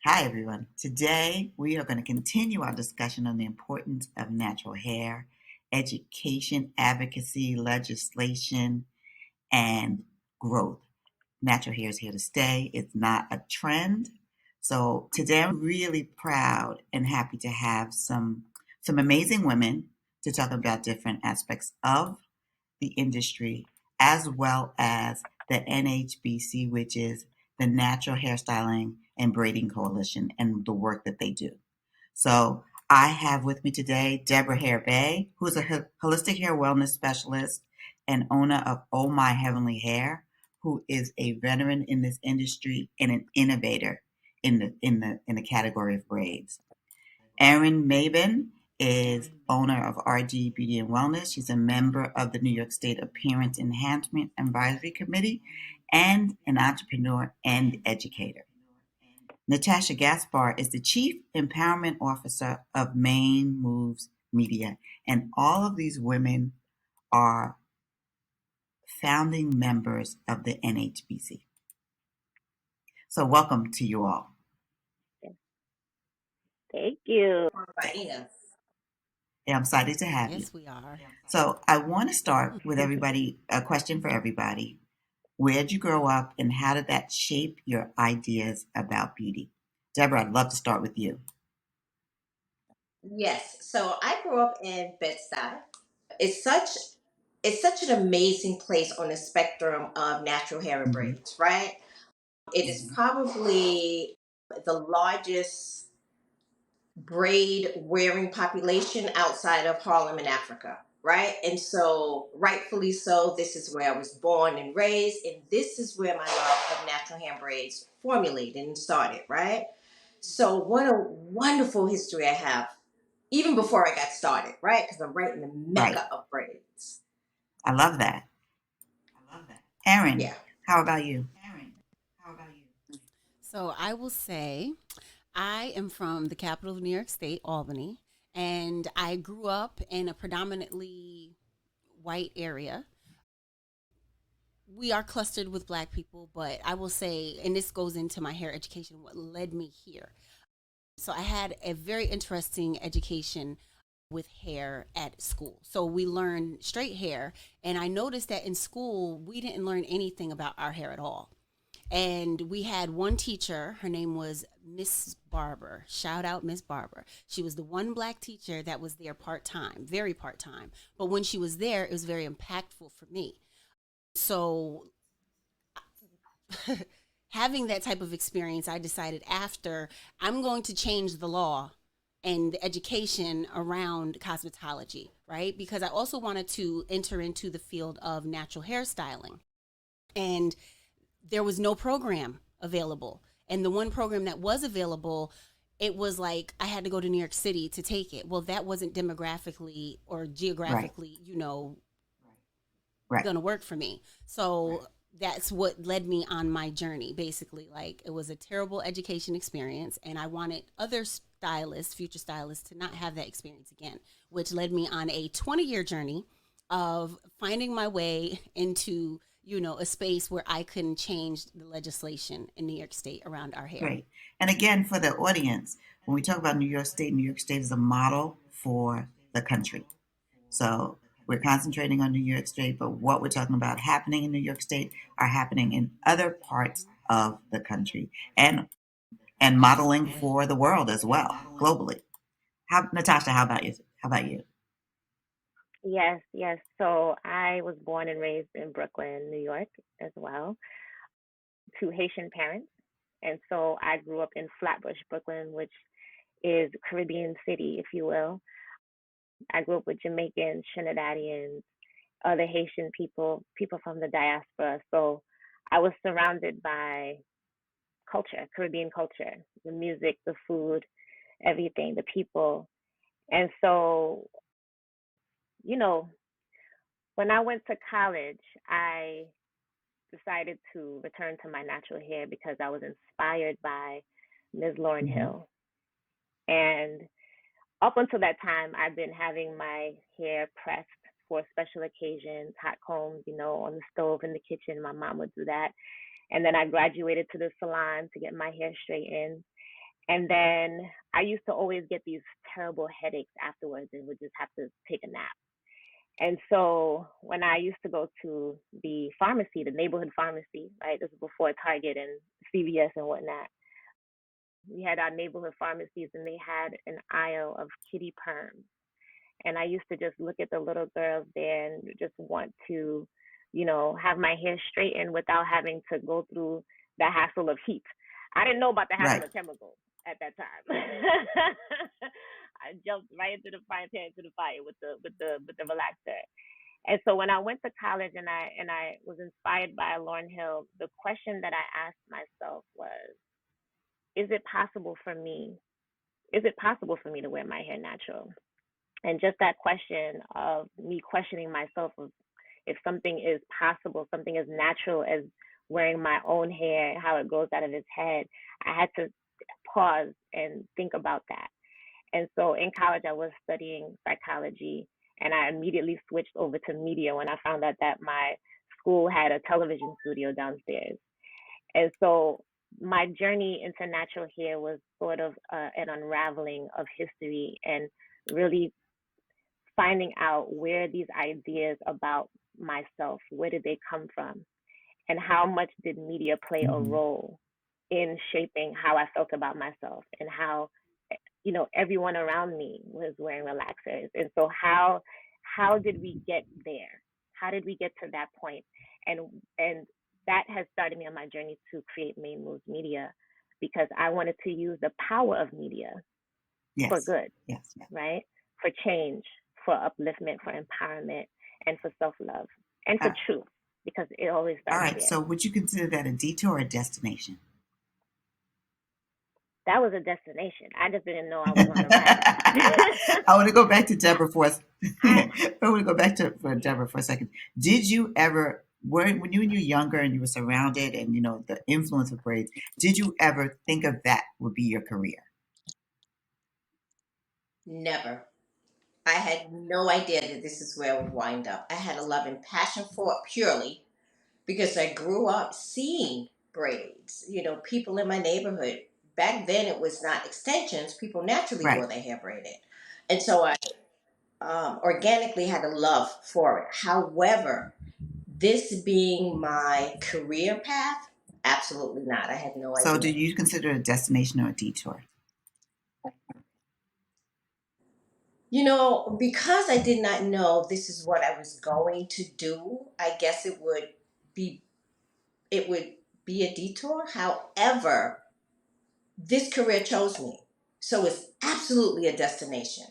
Hi, everyone. Today, we are going to continue our discussion on the importance of natural hair, education, advocacy, legislation, and growth. Natural hair is here to stay. It's not a trend. So today, I'm really proud and happy to have some amazing women to talk about different aspects of the industry, as well as the NHBC, which is the Natural Hairstyling and Braiding Coalition, and the work that they do. So I have with me today Deborah Hare Bay, who's a holistic hair wellness specialist and owner of Oh My Heavenly Hair, who is a veteran in this industry and an innovator in the category of braids. Erin Maben is owner of RG Beauty and Wellness. She's a member of the New York State Appearance Enhancement Advisory Committee and an entrepreneur and educator. Natasha Gaspar is the Chief Empowerment Officer of Maine Moves Media. And all of these women are founding members of the NHBC. So welcome to you all. Thank you. Yeah, I'm excited to have you. Yes, we are. So I want to start with everybody, a question for everybody. Where'd you grow up and how did that shape your ideas about beauty? Deborah, I'd love to start with you. Yes. So I grew up in Bed-Stuy. It's such it's such an amazing place on the spectrum of natural hair and Mm-hmm. braids, right? It is probably the largest braid wearing population outside of Harlem in Africa, right? And so, rightfully so, this is where I was born and raised, and this is where my love of natural hair braids formulated and started, right? So, what a wonderful history I have, even before I got started, right? Because I'm right in the Right. mecca of braids. I love that. Erin, Yeah. how about you? So I will say I am from the capital of New York State, Albany, and I grew up in a predominantly white area. We are clustered with black people, but I will say, and this goes into my hair education, what led me here. So I had a very interesting education with hair at school. So we learned straight hair, and I noticed that in school we didn't learn anything about our hair at all. And we had one teacher, her name was Miss Barber. Shout out Miss Barber. She was the one black teacher that was there part-time, very part-time. But when she was there, it was very impactful for me. So having that type of experience, I decided after I'm going to change the law and the education around cosmetology, right? Because I also wanted to enter into the field of natural hairstyling. And there was no program available. And the one program that was available, it was like I had to go to New York City to take it. Well, that wasn't demographically or Right, geographically, right, gonna work for me. So that's what led me on my journey basically. Like it was a terrible education experience and I wanted other stylists, future stylists, to not have that experience again, which led me on a 20-year journey of finding my way into a space where I can change the legislation in New York State around our hair. great. And again, for the audience, when we talk about New York State is a model for the country. So we're concentrating on New York State, but what we're talking about happening in New York State are happening in other parts of the country and modeling for the world as well, globally. Natasha, how about you? How about you? Yes, yes. So I was born and raised in Brooklyn, New York as well, to Haitian parents. And so I grew up in Flatbush, Brooklyn, which is Caribbean city, if you will. I grew up with Jamaicans, Trinidadians, other Haitian people, people from the diaspora. So I was surrounded by culture, Caribbean culture, the music, the food, everything, the people. And so, you know, when I went to college, I decided to return to my natural hair because I was inspired by Ms. Lauren Mm-hmm. Hill. And up until that time, I've been having my hair pressed for special occasions, hot combs, on the stove in the kitchen. My mom would do that. And then I graduated to the salon to get my hair straightened. And then I used to always get these terrible headaches afterwards and would just have to take a nap. And so when I used to go to the pharmacy, the neighborhood pharmacy, right? This was before Target and CVS and whatnot. We had our neighborhood pharmacies and they had an aisle of kitty perms. And I used to just look at the little girls there and just want to, have my hair straightened without having to go through the hassle of heat. I didn't know about the hassle Right. of chemicals at that time. I jumped right into the frying pan, into the fire with the relaxer. And so when I went to college and I was inspired by Lauryn Hill, the question that I asked myself was, is it possible for me? Is it possible for me to wear my hair natural? And just that question of me questioning myself of if something is possible, something as natural as wearing my own hair, how it grows out of its head, I had to pause and think about that. And so in college, I was studying psychology, and I immediately switched over to media when I found out that my school had a television studio downstairs. And so my journey into natural hair was sort of an unraveling of history and really finding out where these ideas about myself, where did they come from, and how much did media play a Mm-hmm. role in shaping how I felt about myself and how everyone around me was wearing relaxers. And so how did we get there? How did we get to that point? And that has started me on my journey to create Main Moves Media, because I wanted to use the power of media for Yes. good, Yes. Yes. right? For change, for upliftment, for empowerment, and for self-love, and for Uh, truth, because it always all starts right. there. So, would you consider that a detour or a destination? That was a destination. I just didn't know I was on a ride. I want to go back to Deborah for. I, I want to go back to for Deborah for a second. Did you ever, when you were younger and you were surrounded and the influence of braids, did you ever think of that would be your career? Never. I had no idea that this is where I would wind up. I had a love and passion for it purely because I grew up seeing braids. People in my neighborhood. Back then, it was not extensions. People naturally Right. wore their hair braided. And so I organically had a love for it. However, this being my career path, absolutely not. I had no So, do idea. you consider it a destination or a detour? Because I did not know this is what I was going to do, I guess be it would be a detour. However, this career chose me. So it's absolutely a destination.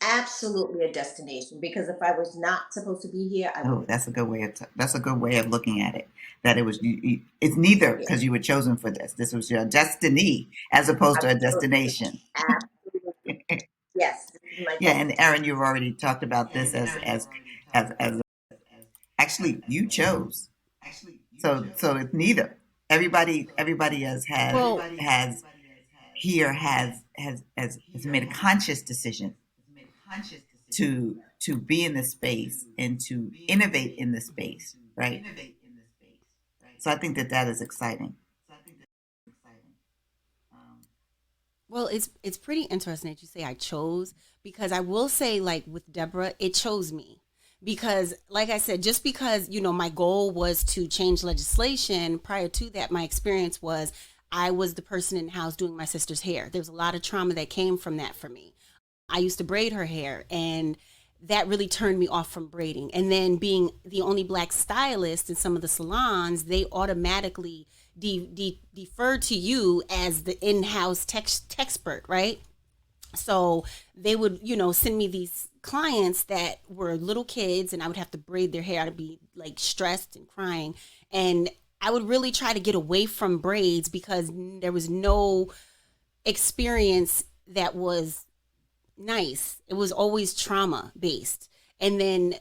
Absolutely a destination, because if I was not supposed to be here, I Oh, wouldn't. that's a good way of looking at it. That it was it's neither Yeah, because you were chosen for this. This was your destiny as opposed to a absolutely. destination. Absolutely. Yes, this is my Yeah, and destiny. Aaron, you've already talked about this as actually you chose. So it's neither. Everybody Well, has here has made a conscious decision to be in this space and to innovate in this space, right? So I think that is exciting. well, it's pretty interesting that you say I chose, because I will say, like with Deborah, it chose me. Because like I said, just because, my goal was to change legislation, prior to that my experience was I was the person in the house doing my sister's hair. There was a lot of trauma that came from that for me. I used to braid her hair, and that really turned me off from braiding. And then being the only black stylist in some of the salons, they automatically defer to you as the in-house expert, right? So they would, send me these clients that were little kids, and I would have to braid their hair. I'd be like stressed and crying. And I would really try to get away from braids because there was no experience that was nice. It was always trauma based. And then,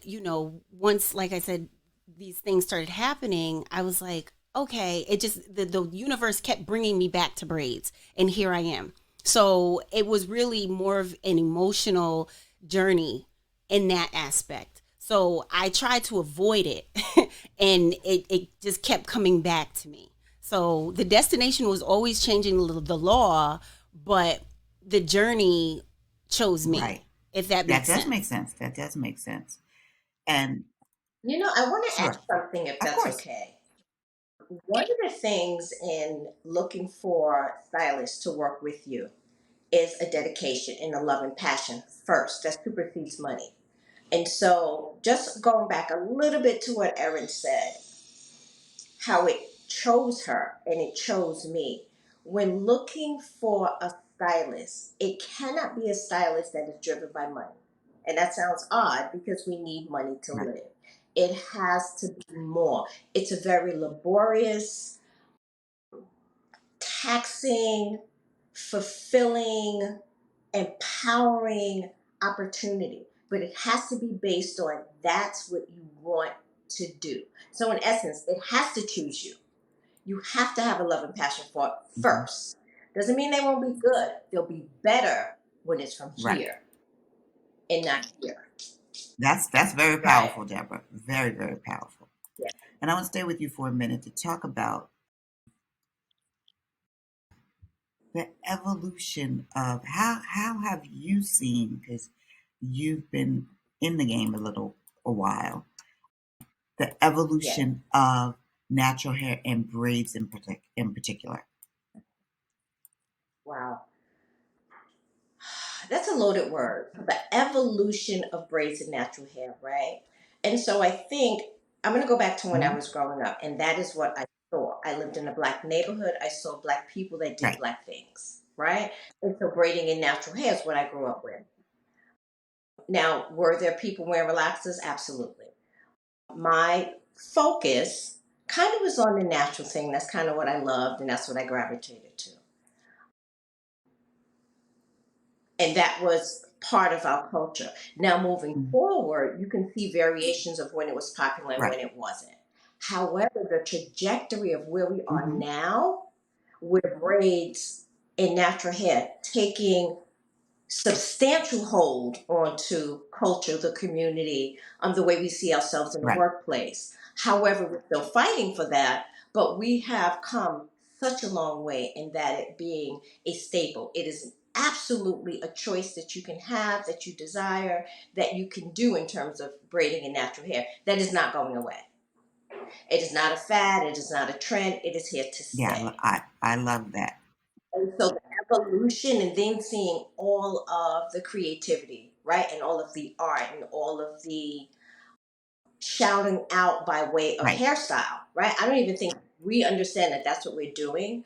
once, like I said, these things started happening, I was like, okay, it just, the universe kept bringing me back to braids. And here I am. So it was really more of an emotional journey in that aspect. So I tried to avoid it and it just kept coming back to me. So the destination was always changing the law, but the journey chose me, Right. if that That makes does sense. make sense. That does make sense. And I want to add sure, something if of that's course. okay. One of the things in looking for stylists to work with you is a dedication and a love and passion first. That supersedes money. And so, just going back a little bit to what Erin said, how it chose her and it chose me. When looking for a stylist, it cannot be a stylist that is driven by money. And that sounds odd because we need money to Right. live. It has to be more. It's a very laborious, taxing, fulfilling, empowering opportunity. But it has to be based on that's what you want to do. So, in essence, it has to choose you. You have to have a love and passion for it Mhm. first. Doesn't mean they won't be good. They'll be better when it's from Right. here and not here. That's very Right? powerful, Deborah. Very, very powerful. Yeah. And I want to stay with you for a minute to talk about the evolution of how have you seen, because you've been in the game a while, the Yes. evolution of natural hair and braids in particular. Wow. That's a loaded word. The evolution of braids and natural hair, right? And so I think I'm going to go back to when I Mhm. was growing up, and that is what I saw. I lived in a black neighborhood. I saw black people that did Right. black things, right? And so braiding and natural hair is what I grew up with. Now, were there people wearing relaxers? Absolutely. My focus kind of was on the natural thing. That's kind of what I loved, and that's what I gravitated to. And that was part of our culture. Now, moving Mhm. forward, you can see variations of when it was popular and Right. when it wasn't. However, the trajectory of where we are Hmm. now, with braids and natural hair taking substantial hold onto culture, the community, the way we see ourselves in the Right. workplace. However, we're still fighting for that, but we have come such a long way in that it being a staple. It is absolutely a choice that you can have, that you desire, that you can do in terms of braiding and natural hair. That is not going away. It is not a fad, it is not a trend, it is here to Yeah, stay. I love that. And so the evolution and then seeing all of the creativity, right? And all of the art and all of the shouting out by way of Right. hairstyle, right? I don't even think we understand that that's what we're doing.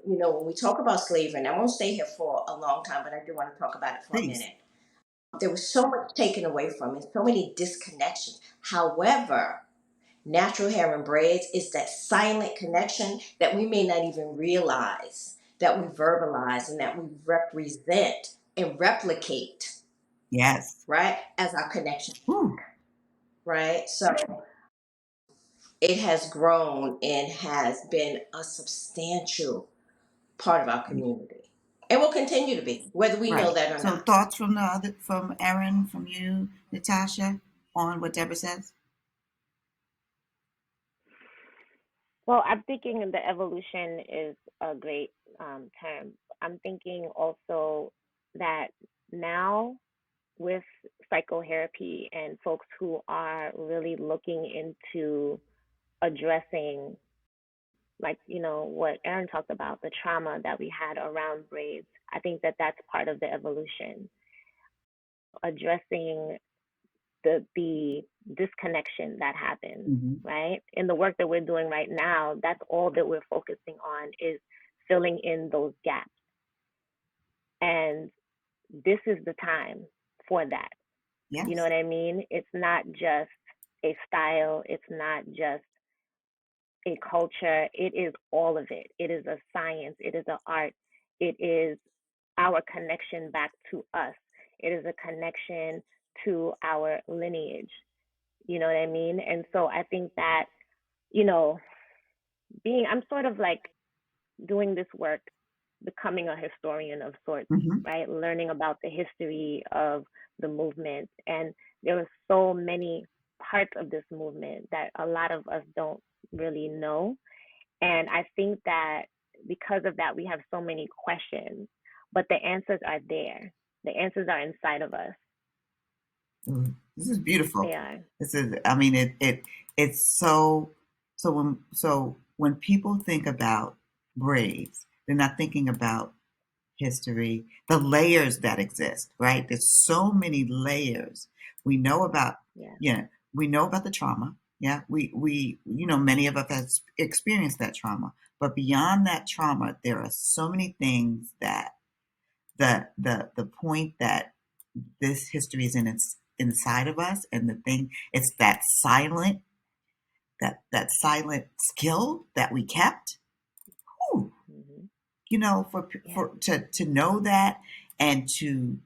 When we talk about slavery, and I won't stay here for a long time, but I do want to talk about it for a Please. minute. There was so much taken away from it, so many disconnections. However, natural hair and braids is that silent connection that we may not even realize that we verbalize and that we represent and replicate, Yes. right, as our connection, Whew. right? So it has grown and has been a substantial part of our community and will continue to be, whether we know Right. that or So not. thoughts from Erin, from you, Natasha, on what Deborah says? Well, I'm thinking the evolution is a great term. I'm thinking also that now with psychotherapy and folks who are really looking into addressing, like, what Erin talked about, the trauma that we had around braids. I think that that's part of the evolution, addressing the disconnection that happens, Hmm. right? In the work that we're doing right now, that's all that we're focusing on is filling in those gaps. And this is the time for that. You know Yes. what I mean? It's not just a style, it's not just a culture, it is all of it. It is a science, it is an art, it is our connection back to us, it is a connection to our lineage. You know what I mean? And so I think that, you know, I'm sort of like doing this work, becoming a historian of sorts, Hmm. right? Learning about the history of the movement. And there were so many parts of this movement that a lot of us don't really know. And I think that because of that, we have so many questions, but the answers are there. The answers are inside of us. This is beautiful. They are. This is, I mean, it's so when people think about braids, they're not thinking about history, the layers that exist, right? There's so many layers. We know about, Yeah. yeah, we know about the trauma. Yeah, many of us have experienced that trauma. But beyond that trauma, there are so many things that the point that this history is inside of us, and the thing, it's that silent skill that we kept. Whew, Hmm. Yeah. for to know that, and to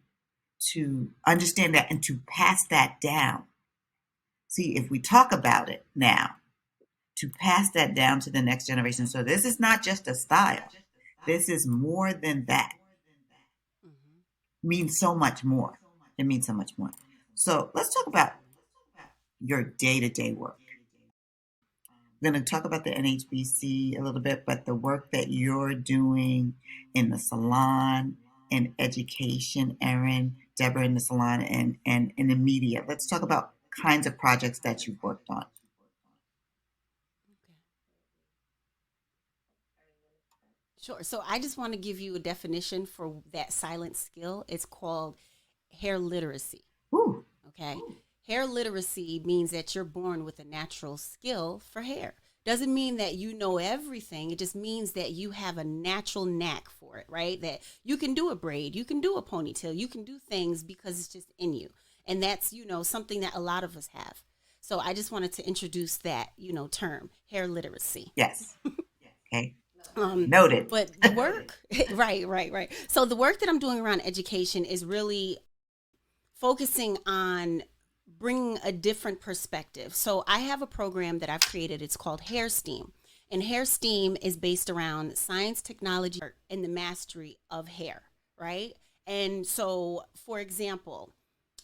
understand that, and to pass that down. See, if we talk about it now, to pass that down to the next generation. So this is not just a style. This is more than that. Hmm. Means so much more. It means so much more. So let's talk about your day-to-day work. We're going to talk about the NHBC a little bit, but the work that you're doing in the salon, in education, Erin, Deborah in the salon, and in the media. Let's talk about kinds of projects that you've worked on. Okay. Sure. So I just want to give you a definition for that silent skill. It's called hair literacy. Ooh, Okay. Hair literacy means that you're born with a natural skill for hair. Doesn't mean that you know everything. It just means that you have a natural knack for it, right? That you can do a braid, you can do a ponytail, you can do things because it's just in you. And that's, something that a lot of us have. So I just wanted to introduce that, term, hair literacy. yes. Okay. Um, Noted. but the work, right. So the work that I'm doing around education is really focusing on bringing a different perspective. So I have a program that I've created. It's called Hair STEAM. And Hair STEAM is based around science, technology, and the mastery of hair, right? And so, for example,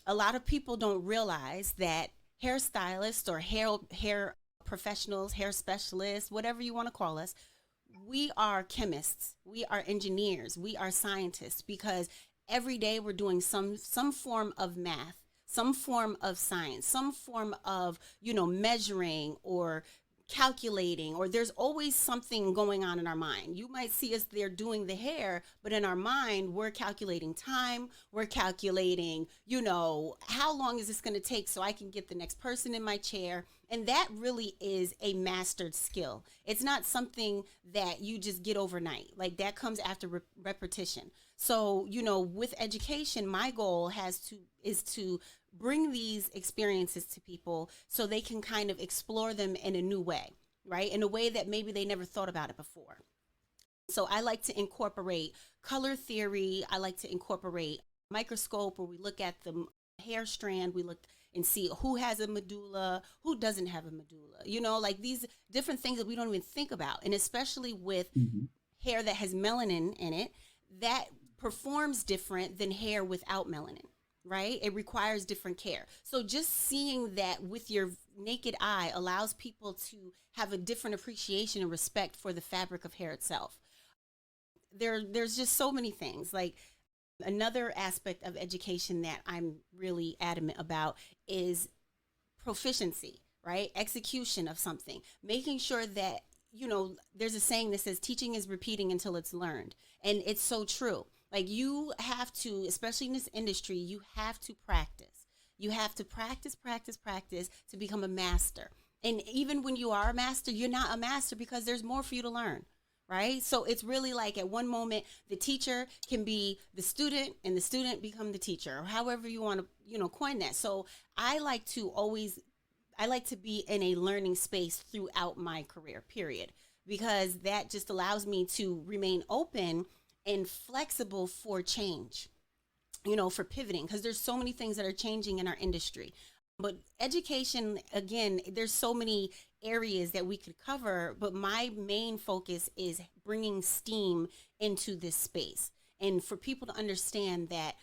a lot of people don't realize that hairstylists or hair professionals, hair specialists, whatever you want to call us, we are chemists, we are engineers, we are scientists, because every day we're doing some form of math, some form of science, some form of measuring or calculating, or there's always something going on in our mind. You might see us there doing the hair, but in our mind we're calculating time, we're calculating how long is this going to take so I can get the next person in my chair. And that really is a mastered skill. It's not something that you just get overnight. Like, that comes after repetition. So with education, my goal is to bring these experiences to people so they can kind of explore them in a new way, right? In a way that maybe they never thought about it before. So I like to incorporate color theory. I like to incorporate microscope, where we look at the hair strand. We look and see who has a medulla, who doesn't have a medulla, like these different things that we don't even think about. And especially with hair that has melanin in it, that performs different than hair without melanin, right? It requires different care. So just seeing that with your naked eye allows people to have a different appreciation and respect for the fabric of hair itself. There's just so many things. Like, another aspect of education that I'm really adamant about is proficiency, right? Execution of something, making sure that, there's a saying that says teaching is repeating until it's learned. And it's so true. Like, you have to, especially in this industry, you have to practice. You have to practice to become a master. And even when you are a master, you're not a master because there's more for you to learn, right? So it's really like, at one moment, the teacher can be the student and the student become the teacher, or however you want to, coin that. So I like to be in a learning space throughout my career, period, because that just allows me to remain open and flexible for change, for pivoting, because there's so many things that are changing in our industry. But education, again, there's so many areas that we could cover, but my main focus is bringing STEAM into this space, and for people to understand that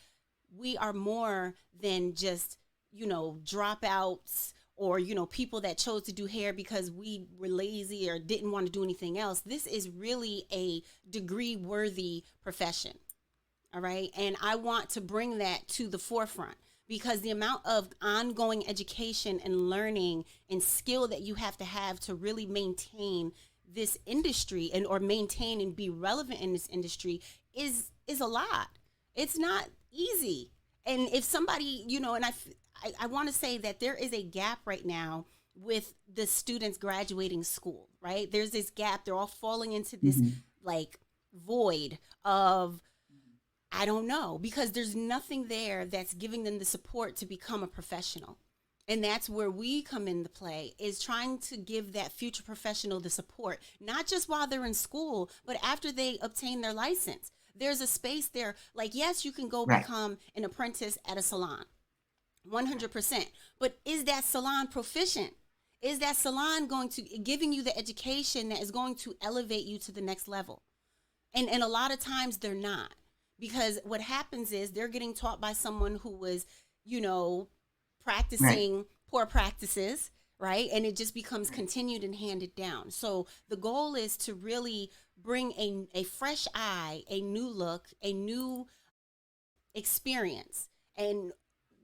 we are more than just, dropouts or people that chose to do hair because we were lazy or didn't want to do anything else. This is really a degree worthy profession. All right. And I want to bring that to the forefront because the amount of ongoing education and learning and skill that you have to really maintain this industry and or maintain and be relevant in this industry is a lot. It's not easy. And if somebody, and I want to say that there is a gap right now with the students graduating school, right? There's this gap. They're all falling into this like void of I don't know, because there's nothing there that's giving them the support to become a professional. And that's where we come into play, is trying to give that future professional the support, not just while they're in school, but after they obtain their license. There's a space there. Like, yes, you can go Right. become an apprentice at a salon, 100%. But is that salon proficient? Is that salon going to giving you the education that is going to elevate you to the next level? And a lot of times they're not, because what happens is they're getting taught by someone who was, Right. practicing poor practices, right? And it just becomes continued and handed down. So the goal is to really bring a fresh eye, a new look, a new experience. And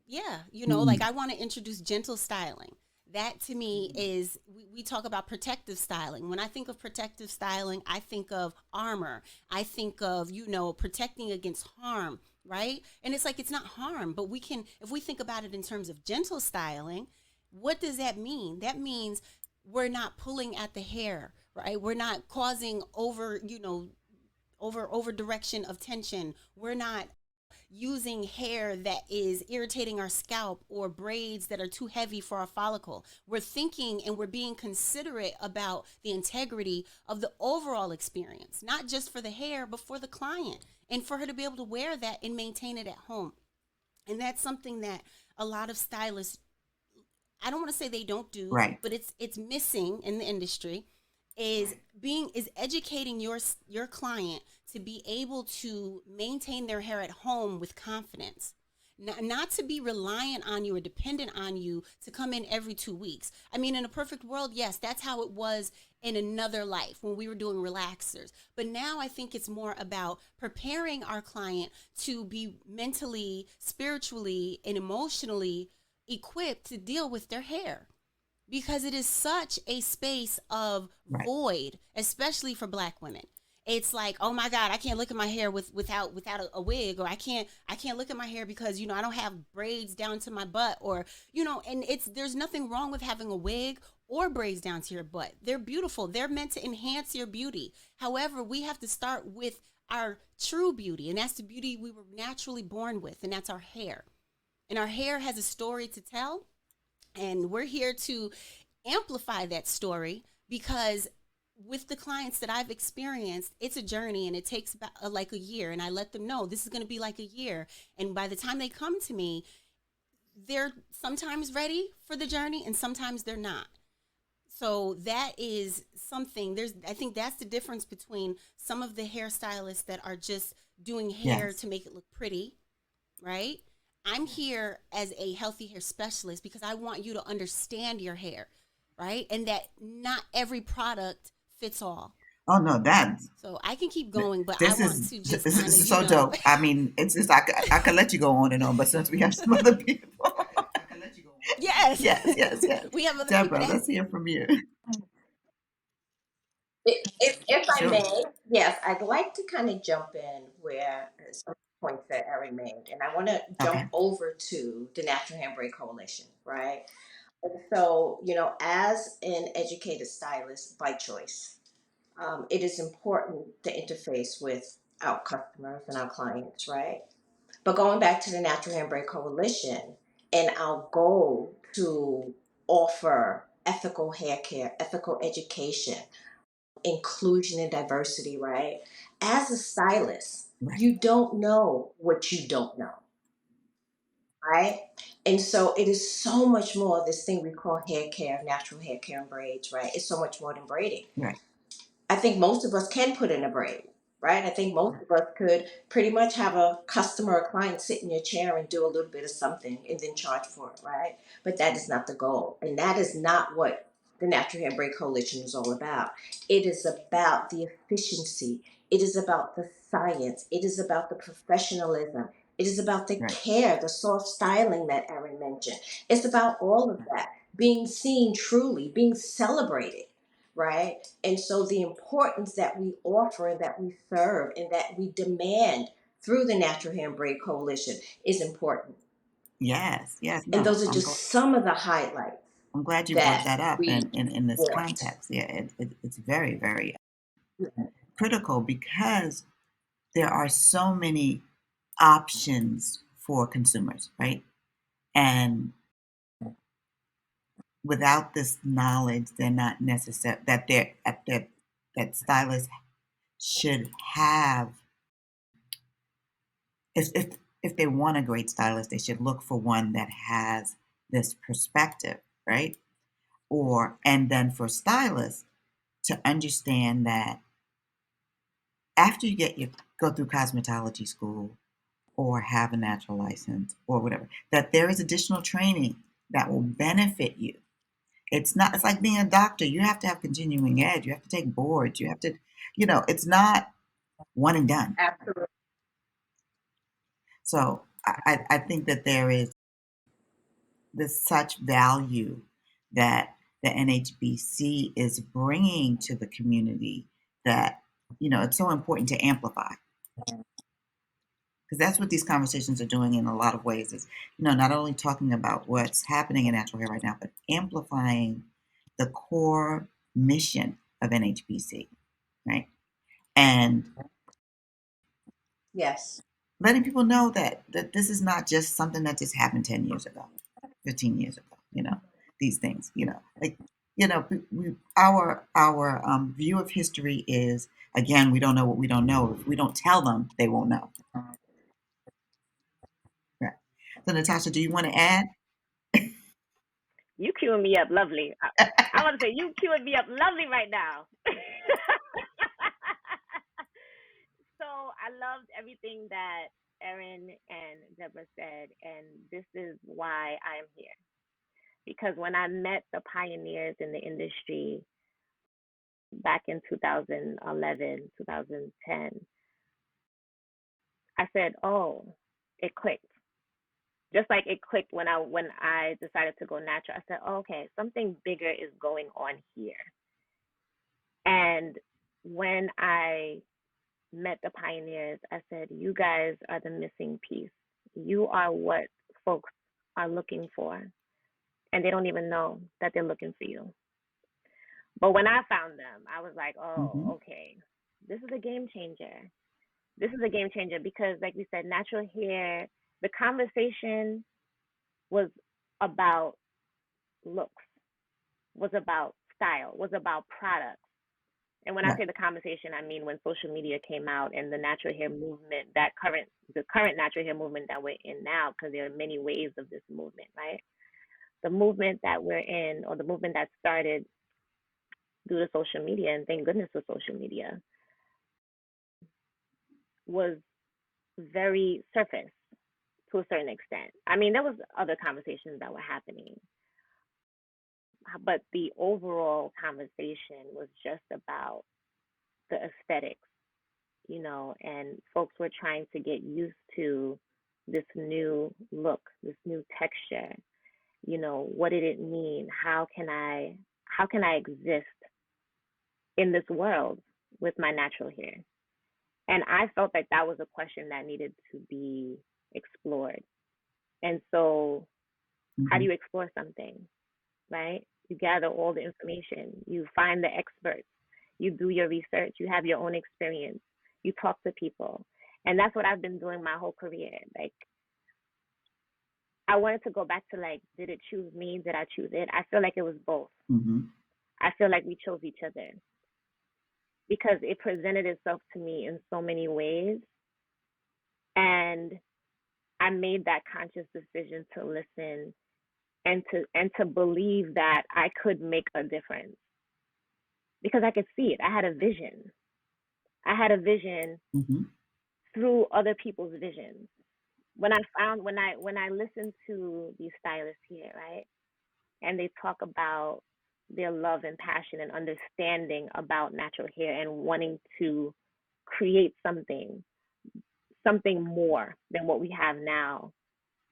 yeah, like I want to introduce gentle styling. That to me is, we talk about protective styling. When I think of protective styling, I think of armor. I think of, protecting against harm, right? And it's like, it's not harm, but we can, if we think about it in terms of gentle styling, what does that mean? That means we're not pulling at the hair, right? We're not causing over direction of tension. We're not using hair that is irritating our scalp or braids that are too heavy for our follicle. We're thinking and we're being considerate about the integrity of the overall experience, not just for the hair, but for the client, and for her to be able to wear that and maintain it at home. And that's something that a lot of stylists, I don't want to say they don't do, Right. but it's missing in the industry, is educating your client to be able to maintain their hair at home with confidence. Not to be reliant on you or dependent on you to come in every 2 weeks. I mean, in a perfect world, yes, that's how it was in another life when we were doing relaxers. But now I think it's more about preparing our client to be mentally, spiritually, and emotionally equipped to deal with their hair, because it is such a space of Right. void, especially for Black women. It's like, oh my God, I can't look at my hair without a wig, or I can't look at my hair because I don't have braids down to my butt, or and there's nothing wrong with having a wig or braids down to your butt. They're beautiful. They're meant to enhance your beauty. However, we have to start with our true beauty, and that's the beauty we were naturally born with, and that's our hair. And our hair has a story to tell, and we're here to amplify that story, because with the clients that I've experienced, it's a journey and it takes about like a year. And I let them know this is going to be like a year. And by the time they come to me, they're sometimes ready for the journey and sometimes they're not. So that is something, I think that's the difference between some of the hairstylists that are just doing hair Yes. to make it look pretty, right? I'm here as a healthy hair specialist because I want you to understand your hair, right? And that not every product fits all. Oh no, that's So I can keep going, but I this want is to just this kind is of, so dope. I mean, it's just I could let you go on and on, but since we have some other people, I can let you go on. yes, Yes. we have other people Deborah, that, let's hear from you. If I Sure. may, yes, I'd like to kind of jump in where some points that Erin made, and I want to jump Okay. over to the Natural Hair Braid Coalition, right? And so, as an educated stylist by choice, it is important to interface with our customers and our clients, right? But going back to the Natural Hair Braid Coalition and our goal to offer ethical hair care, ethical education, inclusion and diversity, right? As a stylist, Right. you don't know what you don't know, right? And so it is so much more this thing we call hair care, natural hair care and braids, right? It's so much more than braiding. Right. I think most of us can put in a braid. right? I think most of us could pretty much have a customer or client sit in your chair and do a little bit of something and then charge for it, right? But that is not the goal. And that is not what the Natural Hair Break Coalition is all about. It is about the efficiency, it is about the science, it is about the professionalism, it is about the Right. care, the soft styling that Erin mentioned. It's about all of that being seen truly, being celebrated, right? And so the importance that we offer and that we serve and that we demand through the Natural Hair and Braid Coalition is important. Yes. Yes. And No. those are just some of the highlights I'm glad you brought that that up we in this want. context. Yeah, it's very, very critical because there are so many options for consumers, right? And without this knowledge, they're not necessary that they're at that stylists should have. If they want a great stylist, they should look for one that has this perspective, right? Or and then for stylists to understand that after you get your go through cosmetology school or have a natural license or whatever, that there is additional training that will benefit you. It's like being a doctor. You have to have continuing ed. You have to take boards. You have to, it's not one and done. Absolutely. So I think that there is this such value that the NHBC is bringing to the community that, it's so important to amplify. Because that's what these conversations are doing in a lot of ways is, not only talking about what's happening in natural hair right now, but amplifying the core mission of NHBC, right? And Yes. letting people know that this is not just something that just happened 10 years ago, 15 years ago, these things, like, our view of history is, again, we don't know what we don't know. If we don't tell them, they won't know. Right. So Natasha, do you want to add? You queuing me up lovely. I want to say you queuing me up lovely right now. So I loved everything that Erin and Deborah said, and this is why I'm here. Because when I met the pioneers in the industry back in 2011, 2010, I said, "Oh, it clicked." Just like it clicked when I decided to go natural. I said, oh, "Okay, something bigger is going on here." And when I met the pioneers, I said, "You guys are the missing piece. You are what folks are looking for, and they don't even know that they're looking for you." But when I found them, I was like, "Oh, Hmm. okay, this is a game changer. This is a game changer because, like we said, natural hair. The conversation was about looks, was about style, was about products. And when I Right. say the conversation, I mean when social media came out and the natural hair movement, the current natural hair movement that we're in now, because there are many waves of this movement, right? The movement that we're in, or the movement that started due to social media, and thank goodness for social media, was very surface to a certain extent. I mean, there was other conversations that were happening, but the overall conversation was just about the aesthetics, and folks were trying to get used to this new look, this new texture. What did it mean? How can I exist in this world with my natural hair? And I felt like that was a question that needed to be explored. And so, how do Hmm. you explore something, right? You gather all the information, you find the experts, you do your research, you have your own experience, you talk to people. And that's what I've been doing my whole career. Like, I wanted to go back to, like, did it choose me? Did I choose it? I feel like it was both. Hmm. I feel like we chose each other because it presented itself to me in so many ways. And I made that conscious decision to listen and to believe that I could make a difference because I could see it. I had a vision. I had a vision Mm-hmm. through other people's visions. When I listen to these stylists here, right, and they talk about their love and passion and understanding about natural hair and wanting to create something more than what we have now.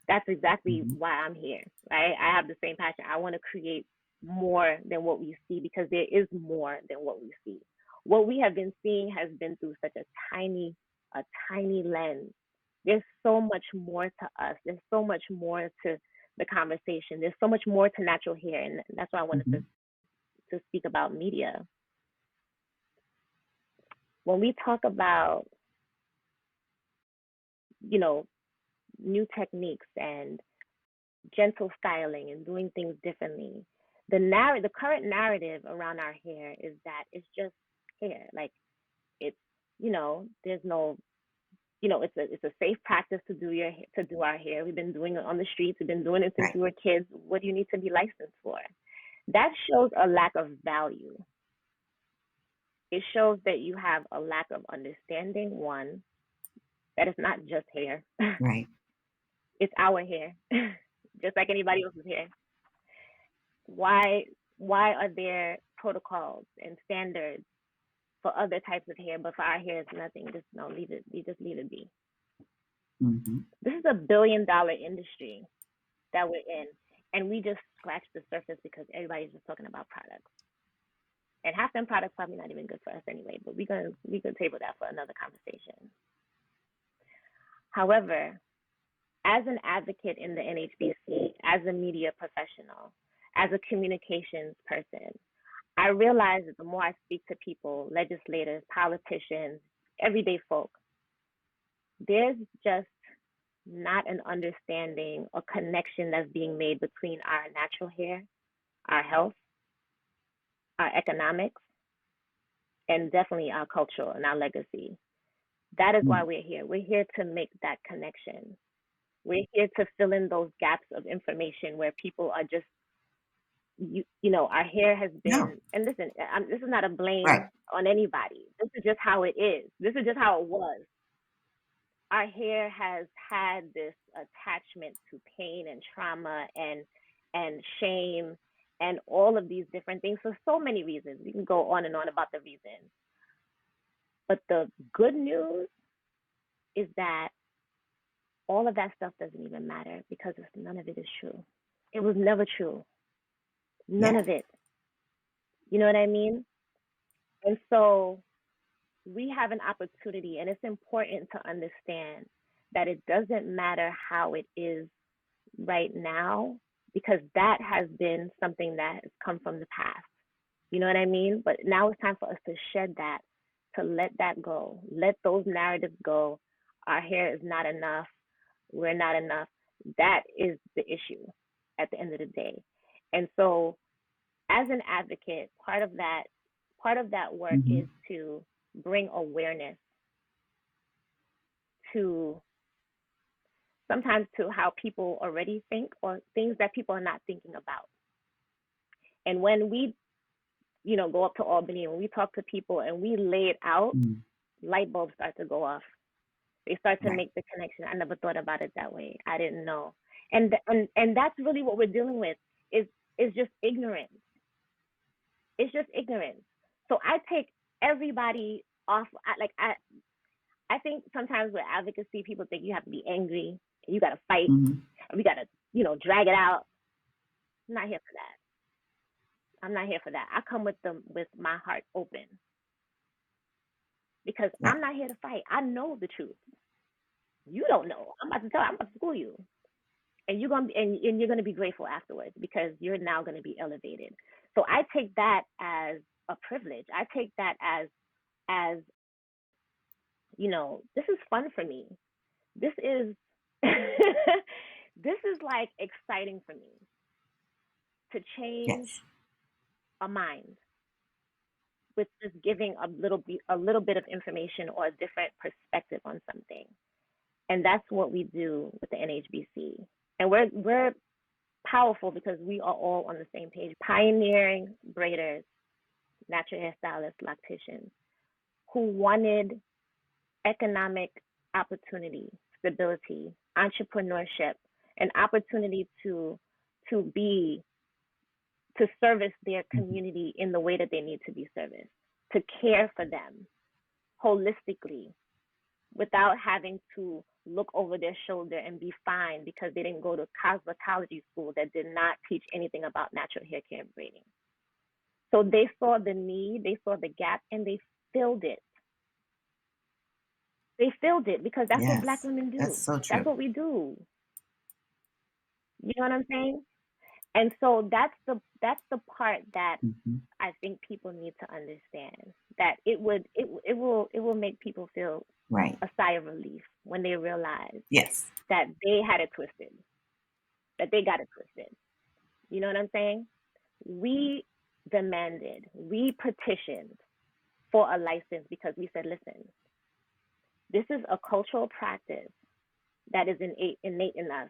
That's exactly Mm-hmm. why I'm here, right? I have the same passion. I want to create more than what we see because there is more than what we see. What we have been seeing has been through such a tiny lens. There's so much more to us. There's so much more to the conversation. There's so much more to natural hair, and that's why I wanted Mm-hmm. to speak about media. When we talk about, you know, new techniques and gentle styling and doing things differently. The current narrative around our hair is that it's just hair. Like it's, there's no, it's a safe practice to do our hair. We've been doing it on the streets. We've been doing it since Right. we were kids. What do you need to be licensed for? That shows a lack of value. It shows that you have a lack of understanding. One, that it's not just hair. Right. It's our hair, just like anybody else's hair. Why are there protocols and standards for other types of hair, but for our hair it's nothing? Just no, leave it. You just leave it be. Mm-hmm. This is $1 billion industry that we're in, and we just scratched the surface because everybody's just talking about products, and half them products probably not even good for us anyway. But we can table that for another conversation. However, as an advocate in the NHBC, as a media professional, as a communications person, I realize that the more I speak to people, legislators, politicians, everyday folk, there's just not an understanding or connection that's being made between our natural hair, our health, our economics, and definitely our culture and our legacy. That is why Mm. we're here. We're here to make that connection. We're here to fill in those gaps of information where people are just our hair has No. been, and listen, this is not a Right. blame on anybody. This is just how it is. This is just how it was. Our hair has had this attachment to pain and trauma and shame and all of these different things for so many reasons. We can go on and on about the reasons. But the good news is that all of that stuff doesn't even matter because none of it is true. It was never true. None Yes. of it. You know what I mean? And so we have an opportunity, and it's important to understand that it doesn't matter how it is right now, because that has been something that has come from the past. You know what I mean? But now it's time for us to shed that, to let that go, let those narratives go. Our hair is not enough. We're not enough. That is the issue at the end of the day. And so, as an advocate, part of that work Mm-hmm. is to bring awareness to sometimes to how people already think or things that people are not thinking about. And when we, go up to Albany, when we talk to people and we lay it out, Mm. light bulbs start to go off. They start to Right. make the connection. I never thought about it that way. I didn't know. And that's really what we're dealing with is just ignorance. It's just ignorance. So I take everybody off. I think sometimes with advocacy, people think you have to be angry and you got to fight Mm-hmm. and we got to, drag it out. I'm not here for that. I'm not here for that. I come with my heart open because Right. I'm not here to fight. I know the truth. You don't know. I'm about to school you. And you're gonna be grateful afterwards because you're now gonna be elevated. So I take that as a privilege. I take that as this is fun for me. This is this is like exciting for me to change Yes. a mind with just giving a little bit of information or a different perspective on something. And that's what we do with the NHBC. And we're powerful because we are all on the same page. Pioneering braiders, natural hairstylists, locticians who wanted economic opportunity, stability, entrepreneurship, an opportunity to be to service their community in the way that they need to be serviced, to care for them holistically without having to look over their shoulder and be fined because they didn't go to cosmetology school that did not teach anything about natural hair care and braiding. So they saw the need, they saw the gap, and they filled it. They filled it because that's what Black Yes, women do. that's so That's true. what we do. You know what I'm saying? And so that's the part that Hmm. I think people need to understand, that it will make people feel Right. a sigh of relief when they realize Yes. that they had it twisted, that they got it twisted. You know what I'm saying? We demanded, we petitioned for a license because we said, listen, this is a cultural practice that is innate in us.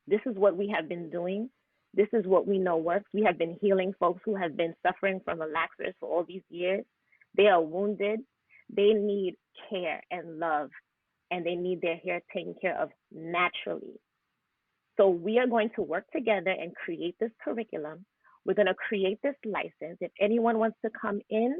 This is what we have been doing. This is what we know works. We have been healing folks who have been suffering from relaxers for all these years. They are wounded. They need care and love, and they need their hair taken care of naturally. So we are going to work together and create this curriculum. We're going to create this license. If anyone wants to come in,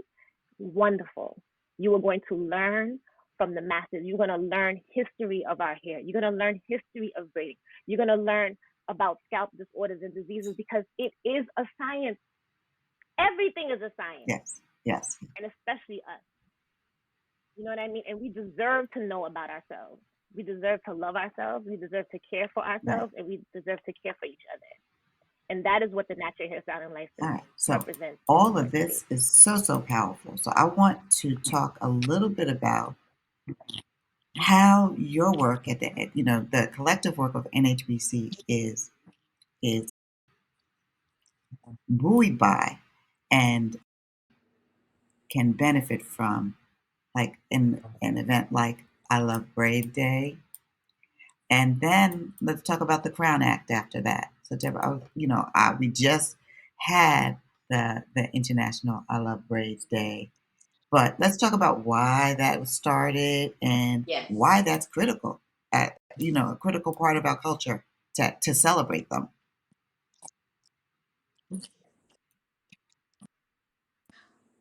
wonderful. You are going to learn from the masters. You're going to learn history of our hair. You're going to learn history of braiding. You're going to learn about scalp disorders and diseases because it is a science. Everything is a science. Yes. Yes. And especially us. You know what I mean? And we deserve to know about ourselves. We deserve to love ourselves. We deserve to care for ourselves, and we deserve to care for each other. And that is what the Natural Hair Styling All License right. So represents. all of this is so powerful. So I want to talk a little bit about how your work at the collective work of NHBC is buoyed by and can benefit from, like in an event like I Love Brave Day. And then let's talk about the Crown Act after that. So, Deborah, we just had the International I Love Braids Day, but let's talk about why that was started and Yes. why that's critical, a critical part of our culture to celebrate them.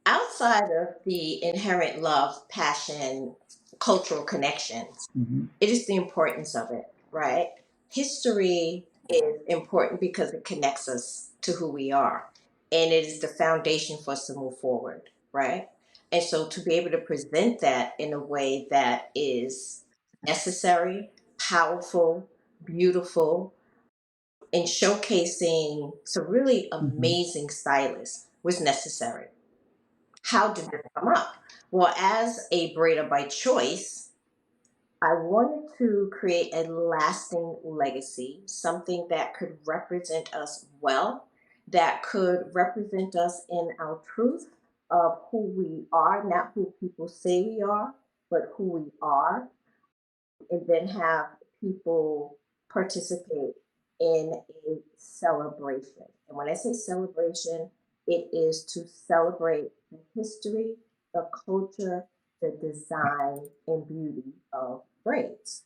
Outside of the inherent love, passion, cultural connections, Hmm. it is the importance of it, right? History is important because it connects us to who we are, and it is the foundation for us to move forward, right? And so to be able to present that in a way that is necessary, powerful, beautiful, and showcasing some really Hmm. amazing stylists was necessary. How did this come up? Well, as a braider by choice, I wanted to create a lasting legacy, something that could represent us well, that could represent us in our truth of who we are, not who people say we are, but who we are, and then have people participate in a celebration. And when I say celebration, it is to celebrate the history, the culture, the design, and beauty of braids.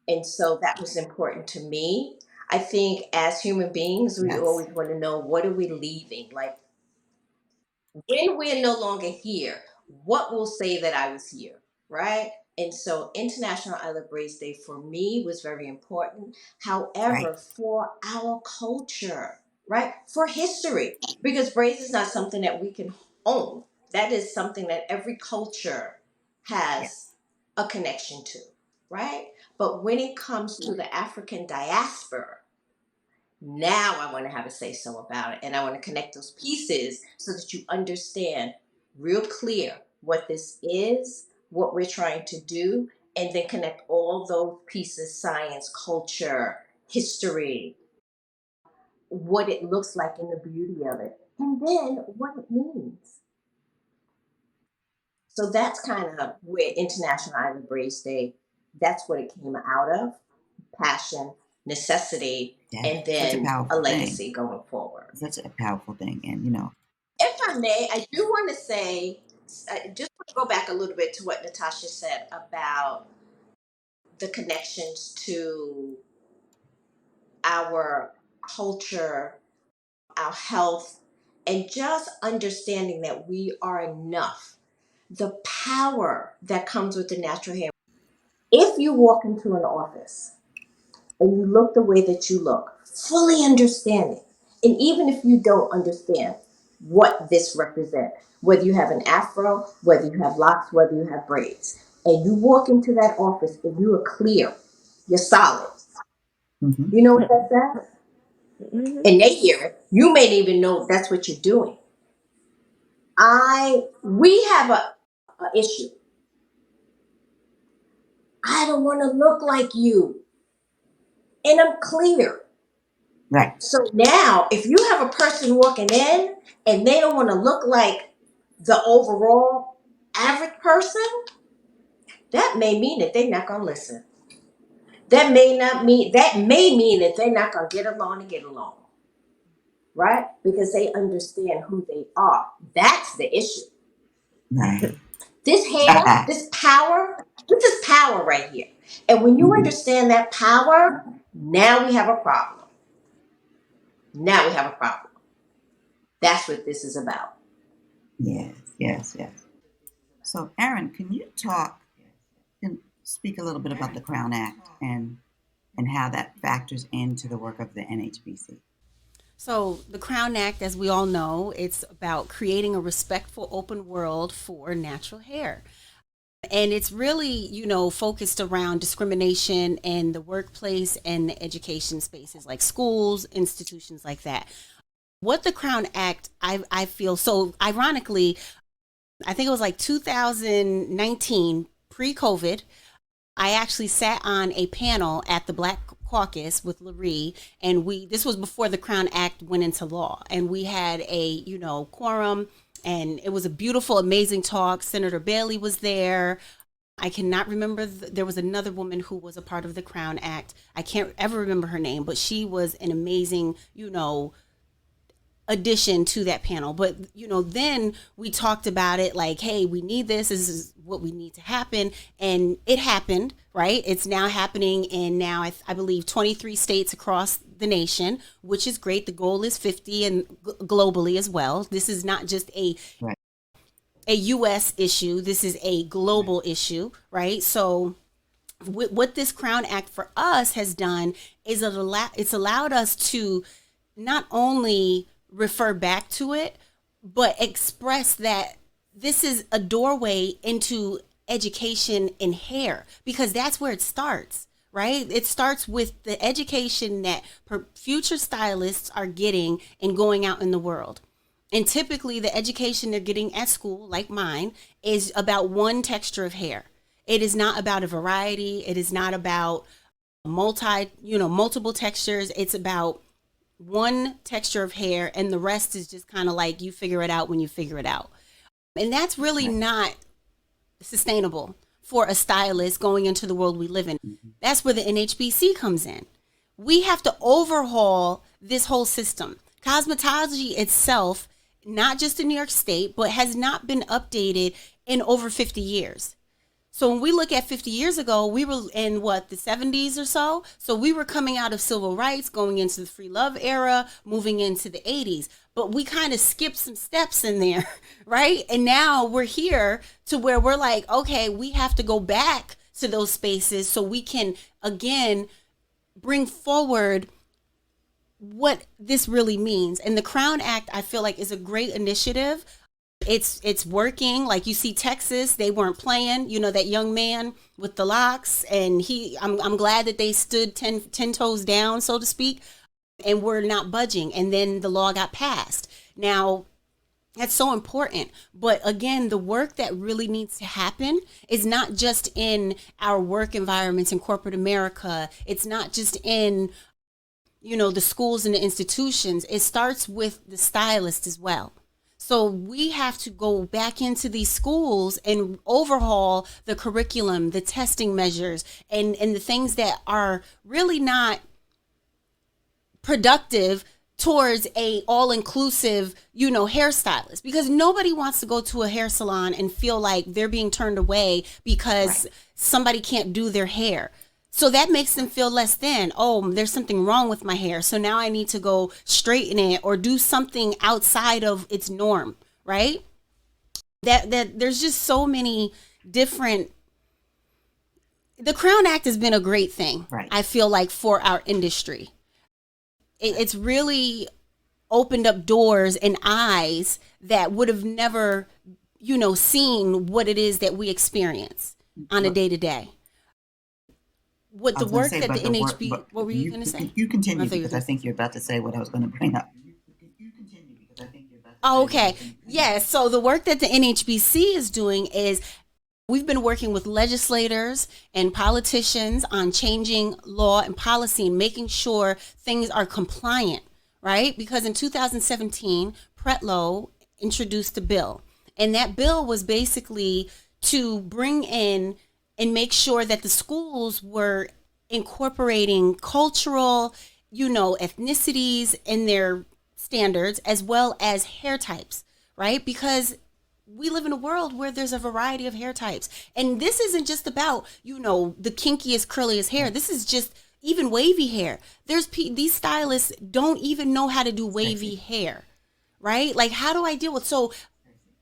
And so that was important to me. I think as human beings, we Yes. always want to know, what are we leaving? Like, when we're no longer here, what will say that I was here, right? And so International I Love Braids Day for me was very important. Right. However, for our culture, right? For history, because braids is not something that we can own. That is something that every culture Yeah. has a connection to, right? But when it comes to the African diaspora, now I want to have a say so about it. And I want to connect those pieces so that you understand real clear what this is, what we're trying to do, and then connect all those pieces: science, culture, history, what it looks like and the beauty of it, and then what it means. So that's kind of where International I Love Braids Day, that's what it came out of: passion, necessity, Yeah. and Such a then a powerful thing. legacy going forward. Such a powerful thing. And If I may, I do want to say I just want to go back a little bit to what Natasha said about the connections to our culture, our health, and just understanding that we are enough. The power that comes with the natural hair. If you walk into an office and you look the way that you look, fully understanding, and even if you don't understand what this represents, whether you have an afro, whether you have locks, whether you have braids, and you walk into that office and you are clear, you're solid. Mm-hmm. You know what that says? Mhm. And they hear it. You may not even know that's what you're doing. We have a issue. I don't want to look like you. And I'm clear. Right. So now, if you have a person walking in and they don't want to look like the overall average person, that may mean that they're not going to listen. That may mean that they're not going to get along and get along, right? Because they understand who they are. That's the issue. Right. This hair, this is power right here. And when you Mhm. understand that power, now we have a problem. Now we have a problem. That's what this is about. Yes, yes, yes. So, Aaron, can speak a little bit about the Crown Act and how that factors into the work of the NHBC? So, the Crown Act, as we all know, it's about creating a respectful, open world for natural hair. And it's really, focused around discrimination in the workplace and the education spaces like schools, institutions like that. What the Crown Act, I feel, so ironically, I think it was like 2019, pre COVID, I actually sat on a panel at the Black Caucus with Larry, and this was before the Crown Act went into law, and we had a quorum, and it was a beautiful, amazing talk. Senator Bailey was there. I cannot remember. There was another woman who was a part of the Crown Act. I can't ever remember her name, but she was an amazing, addition to that panel. But then we talked about it like, hey, we need this is what we need to happen, and it happened. Right, it's now happening in I believe 23 states across the nation, which is great. The goal is 50 and globally as well. This is not just Right. a US issue, this is a global issue, right? So what this Crown Act for us has done is it's allowed us to not only refer back to it, but express that this is a doorway into education in hair, because that's where it starts, right? It starts with the education that future stylists are getting and going out in the world. And typically the education they're getting at school, like mine, is about one texture of hair. It is not about a variety. It is not about multiple textures. It's about one texture of hair, and the rest is just kind of like you figure it out when you figure it out. And that's really Right. not sustainable for a stylist going into the world we live in. Mm-hmm. That's where the NHBC comes in. We have to overhaul this whole system. Cosmetology itself, not just in New York State, but has not been updated in over 50 years. So when we look at 50 years ago, we were in the 70s or so. So we were coming out of civil rights, going into the free love era, moving into the 80s. But we kind of skipped some steps in there, right? And now we're here to where we're like, okay, we have to go back to those spaces so we can, again, bring forward what this really means. And the Crown Act, I feel like, is a great initiative. It's working. Like, you see Texas, they weren't playing, that young man with the locks, and I'm glad that they stood 10 toes down, so to speak, and we're not budging. And then the law got passed. Now, that's so important. But again, the work that really needs to happen is not just in our work environments in corporate America. It's not just in, the schools and the institutions. It starts with the stylist as well. So we have to go back into these schools and overhaul the curriculum, the testing measures, and the things that are really not productive towards a all-inclusive, hairstylist, because nobody wants to go to a hair salon and feel like they're being turned away because somebody can't do their hair. So that makes them feel less than. Oh, there's something wrong with my hair, so now I need to go straighten it or do something outside of its norm, right? That there's just so many different. The Crown Act has been a great thing, Right. I feel like, for our industry. It's really opened up doors and eyes that would have never, seen what it is that we experience on a day to day. What I the was gonna work say that the about the work, NHB, but what were you going to say? You continue I thought you were because I gonna- think you're about to say what I was going to bring up. Oh, okay. Yeah. So the work that the NHBC is doing is we've been working with legislators and politicians on changing law and policy and making sure things are compliant, right? Because in 2017, Pretlow introduced a bill, and that bill was basically to bring in and make sure that the schools were incorporating cultural, ethnicities in their standards, as well as hair types, right? Because we live in a world where there's a variety of hair types. And this isn't just about, the kinkiest, curliest hair. This is just even wavy hair. These stylists don't even know how to do wavy hair, right? Like, how do I deal with, so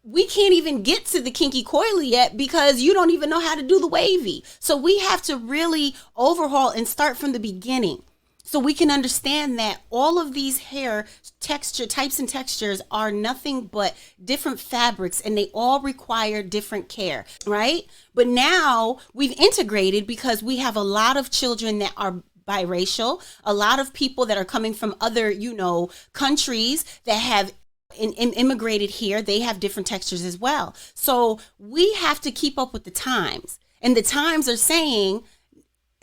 we can't even get to the kinky coily yet because you don't even know how to do the wavy. So we have to really overhaul and start from the beginning, so we can understand that all of these hair types and textures are nothing but different fabrics, and they all require different care, right? But now we've integrated because we have a lot of children that are biracial, a lot of people that are coming from other, countries that have immigrated here. They have different textures as well. So we have to keep up with the times, and the times are saying,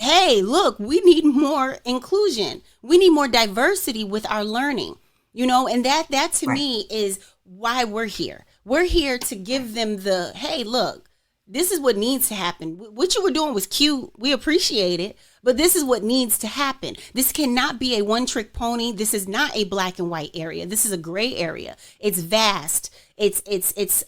hey, look, we need more inclusion. We need more diversity with our learning, and that to me is why we're here. We're here to give them the, hey, look, this is what needs to happen. What you were doing was cute. We appreciate it, but this is what needs to happen. This cannot be a one-trick pony. This is not a black and white area. This is a gray area. It's vast. It's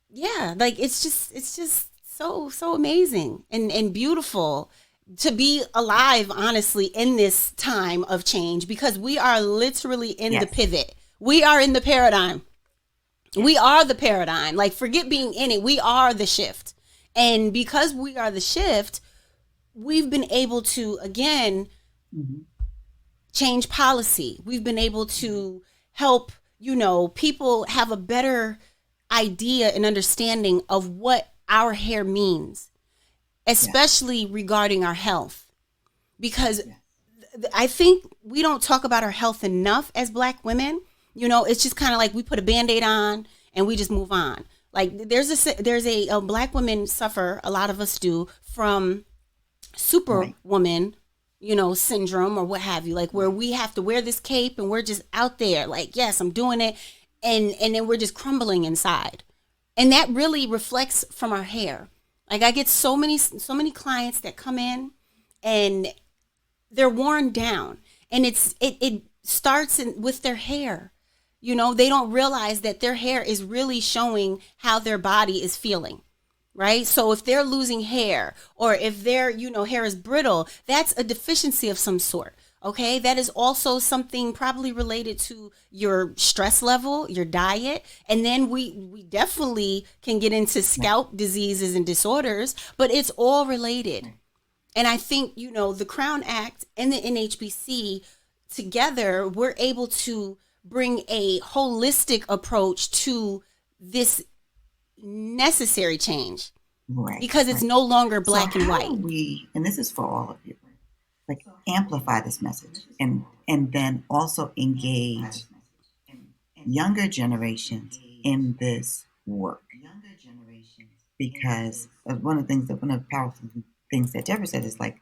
yeah, like it's just so amazing and beautiful to be alive, honestly, in this time of change, because we are literally in the pivot. We are in the paradigm. We are the paradigm. Like, forget being in it. We are the shift. And because we are the shift, we've been able to, again, change policy. We've been able to help, people have a better idea and understanding of what our hair means, especially regarding our health. Because I think we don't talk about our health enough as Black women. It's just kind of like we put a Band-Aid on and we just move on. Like, there's a Black women suffer, a lot of us do, from superwoman, syndrome or what have you, like where we have to wear this cape and we're just out there like, yes, I'm doing it. And then we're just crumbling inside. And that really reflects from our hair. Like, I get so many clients that come in and they're worn down, and it starts with their hair. They don't realize that their hair is really showing how their body is feeling, right? So if they're losing hair, or if their, hair is brittle, that's a deficiency of some sort. Okay, that is also something probably related to your stress level, your diet. And then we definitely can get into scalp diseases and disorders, but it's all related. And I think, the Crown Act and the NHBC together, we're able to bring a holistic approach to this necessary change, because it's no longer black and white. And this is for all of you, like, amplify this message and then also engage younger generations in this work, because one of the powerful things that Deborah said is, like,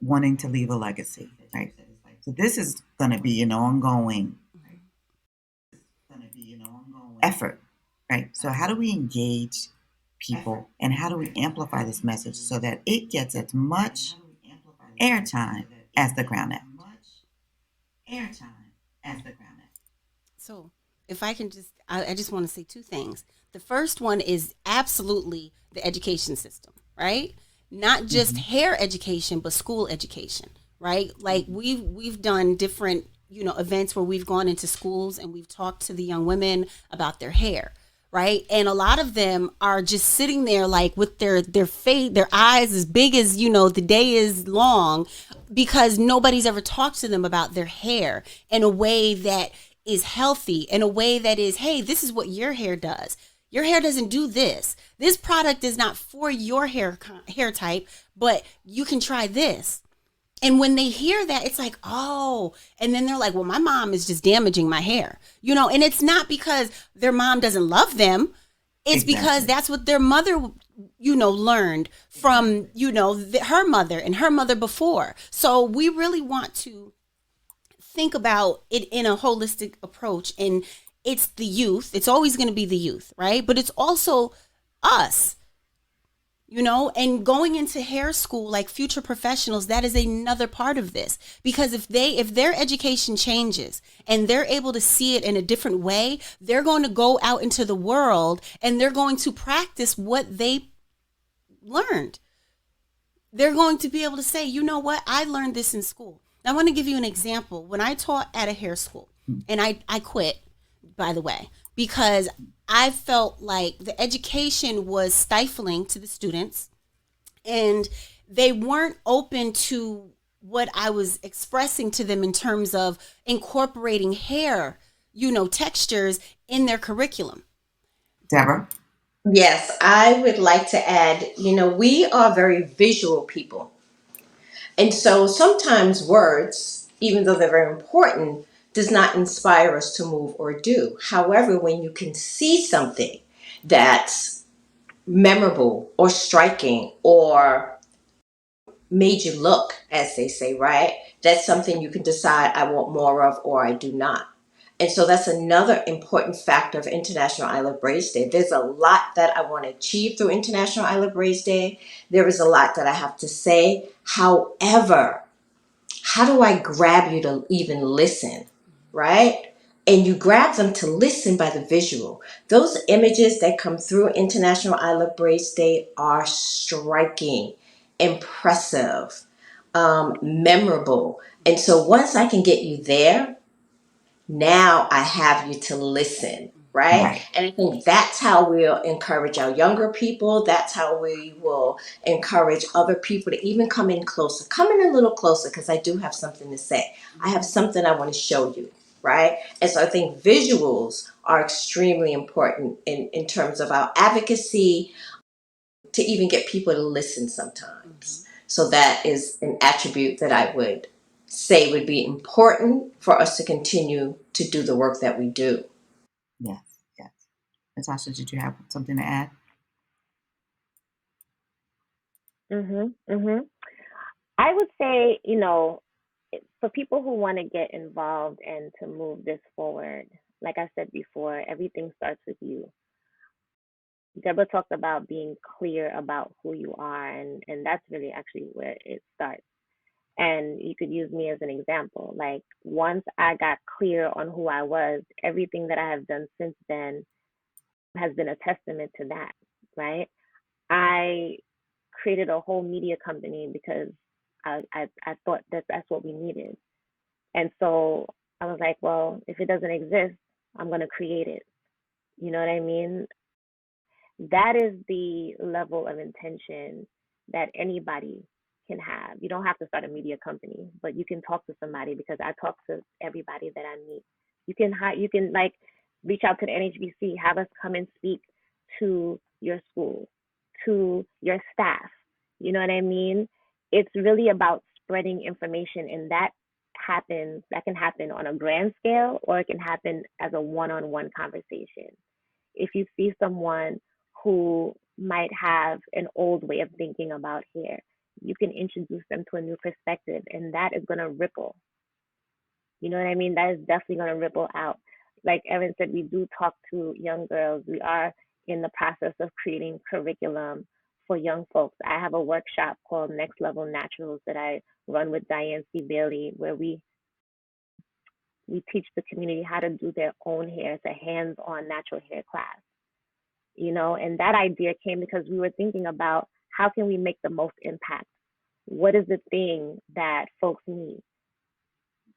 wanting to leave a legacy, right? So this is going to be an ongoing effort, right? So how do we engage people, and how do we amplify this message so that it gets as much airtime as the Crown Act? airtime as the Crown Act? So, if I can just, I just want to say two things. The first one is absolutely the education system, right? Not just Mm-hmm. hair education, but school education, right? Like we've done different, events where we've gone into schools and we've talked to the young women about their hair, right? And a lot of them are just sitting there like with their face, their eyes as big as the day is long, because nobody's ever talked to them about their hair in a way that is healthy, in a way that is, hey, this is what your hair does. Your hair doesn't do this. This product is not for your hair type, but you can try this. And when they hear that, it's like, oh, and then they're like, well, my mom is just damaging my hair, and it's not because their mom doesn't love them. It's because Exactly. that's what their mother, learned from, her mother and her mother before. So we really want to think about it in a holistic approach. And it's the youth. It's always going to be the youth, right? But it's also us, and going into hair school like future professionals, that is another part of this. Because if their education changes and they're able to see it in a different way, they're going to go out into the world and they're going to practice what they learned. They're going to be able to say, you know what, I learned this in school. Now, I want to give you an example. When I taught at a hair school, and I quit, by the way, because I felt like the education was stifling to the students and they weren't open to what I was expressing to them in terms of incorporating hair, textures in their curriculum. Deborah? Yes, I would like to add, we are very visual people. And so sometimes words, even though they're very important, does not inspire us to move or do. However, when you can see something that's memorable or striking or made you look, as they say, right? That's something you can decide I want more of or I do not. And so that's another important factor of International I Love Braids Day. There's a lot that I want to achieve through International I Love Braids Day. There is a lot that I have to say. However, how do I grab you to even listen, right? And you grab them to listen by the visual. Those images that come through International I Love Braids Day are striking, impressive, memorable. And so once I can get you there, now I have you to listen, right? Right. And I think that's how we'll encourage our younger people. That's how we will encourage other people to even come in closer. Come in a little closer because I do have something to say. I have something I want to show you, right? And so I think visuals are extremely important in terms of our advocacy to even get people to listen sometimes. So that is an attribute that I would say would be important for us to continue to do the work that we do. Yes. Yes. Natasha, did you have something to add? Mhm. Mhm. I would say, for people who want to get involved and to move this forward, like I said before, everything starts with you. Deborah talked about being clear about who you are, and that's really actually where it starts. And you could use me as an example. Like, once I got clear on who I was, everything that I have done since then has been a testament to that, right? I created a whole media company because I thought that that's what we needed. And so I was like, well, if it doesn't exist, I'm going to create it. You know what I mean? That is the level of intention that anybody can have. You don't have to start a media company, but you can talk to somebody, because I talk to everybody that I meet. You can like reach out to the NHBC, have us come and speak to your school, to your staff. You know what I mean? It's really about spreading information, and that can happen on a grand scale, or it can happen as a one-on-one conversation. If you see someone who might have an old way of thinking about hair, you can introduce them to a new perspective, and that is going to ripple. You know what I mean? That is definitely going to ripple out. Like Erin said, we do talk to young girls. We are in the process of creating curriculum for young folks. I have a workshop called Next Level Naturals that I run with Diane C. Bailey, where we We teach the community how to do their own hair. It's a hands-on natural hair class, and that idea came because we were thinking about how can we make the most impact? What is the thing that folks need?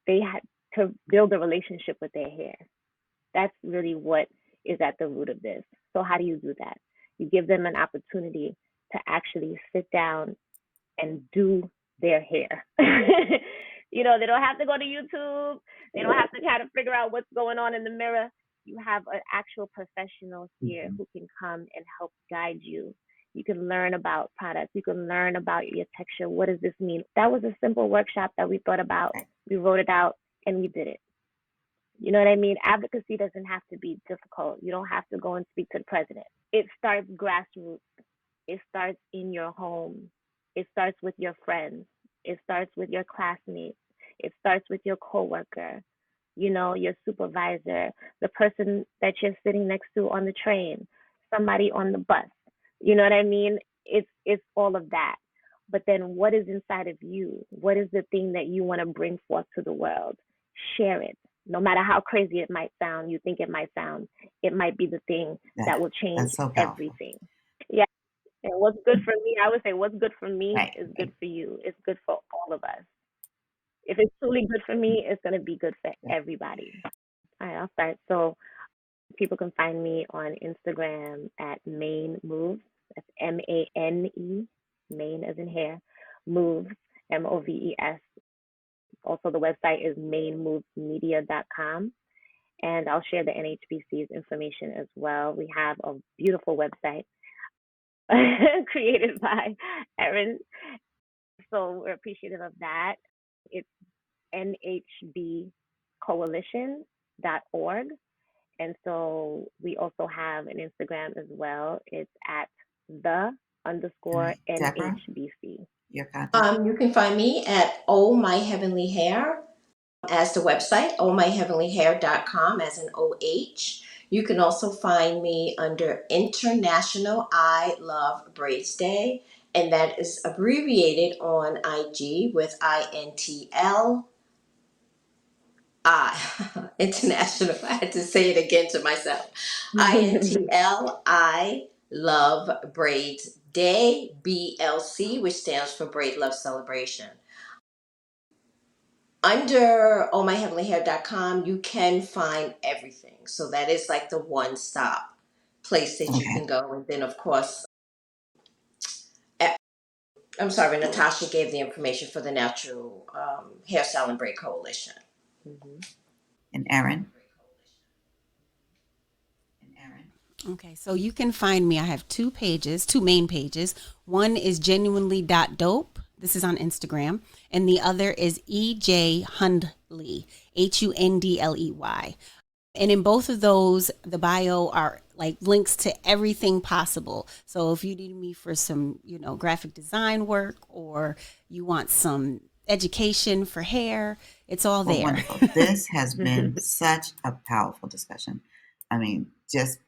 They had to build a relationship with their hair. That's really what is at the root of this. So how do you do that? You give them an opportunity to actually sit down and do their hair. They don't have to go to YouTube. They don't have to kind of figure out what's going on in the mirror. You have an actual professional here who can come and help guide you. You can learn about products. You can learn about your texture. What does this mean? That was a simple workshop that we thought about. We wrote it out and we did it. You know what I mean? Advocacy doesn't have to be difficult. You don't have to go and speak to the president. It starts grassroots. It starts in your home. It starts with your friends. It starts with your classmates. It starts with your coworker, your supervisor, the person that you're sitting next to on the train, somebody on the bus. You know what I mean? It's all of that. But then what is inside of you? What is the thing that you want to bring forth to the world? Share it. No matter how crazy it might sound, you think it might sound, it might be the thing that will change so everything. Yeah. And what's good for me, I would say what's good for me is good for you. It's good for all of us. If it's truly good for me, it's going to be good for everybody. All right, I'll start. So people can find me on Instagram at Mane Moves. That's MANE, Mane as in hair, Moves, MOVES. Also, the website is manemovesmedia.com. And I'll share the NHBC's information as well. We have a beautiful website created by Erin. So we're appreciative of that. It's nhbcoalition.org. And so we also have an Instagram as well. It's at _NHBC. You can find me at Oh My Heavenly Hair as the website, ohmyheavenlyhair.com as an OH. You can also find me under International I Love Braids Day, and that is abbreviated on IG with INTL. International. I had to say it again to myself. INTL, I Love Braids Day, BLC, which stands for Braid Love Celebration. Under ohmyheavenlyhair.com, you can find everything. So that is like the one-stop place that you can go. And then, of course, I'm sorry, Natasha gave the information for the Natural Hairstyle and Braid Coalition. Mm-hmm. And Erin? Okay, so you can find me. I have two main pages. One is genuinely.dope. This is on Instagram. And the other is EJ Hundley, HUNDLEY. And in both of those, the bio are like links to everything possible. So if you need me for some, graphic design work, or you want some education for hair, it's all there. Wonderful. This has been such a powerful discussion. I mean, just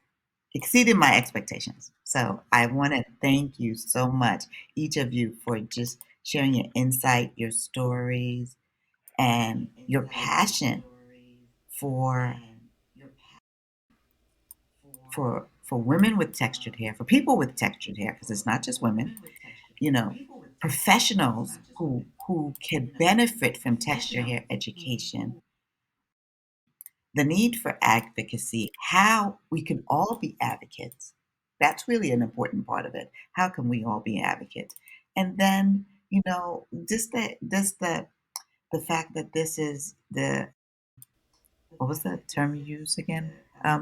exceeded my expectations. So I want to thank you so much, each of you, for just sharing your insight, your stories, and your passion for women with textured hair, for people with textured hair, because it's not just women, professionals who can benefit from textured hair education, the need for advocacy, how we can all be advocates. That's really an important part of it. How can we all be advocates? And then, just the fact that this is what was the term you used again,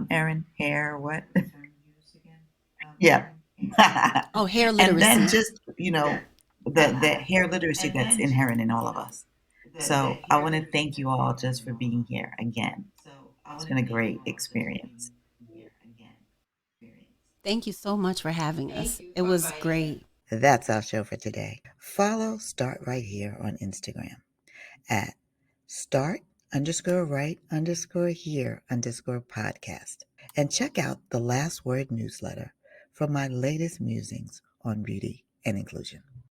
Erin? Hair, what? Yeah. Oh, hair literacy. And then just, the hair literacy that's inherent in all of us. So I want to thank you all just for being here again. It's been a great experience. Thank you so much for having us. It was great. That's our show for today. Follow Start Right Here on Instagram at start_right_here_podcast. And check out the Last Word newsletter for my latest musings on beauty and inclusion.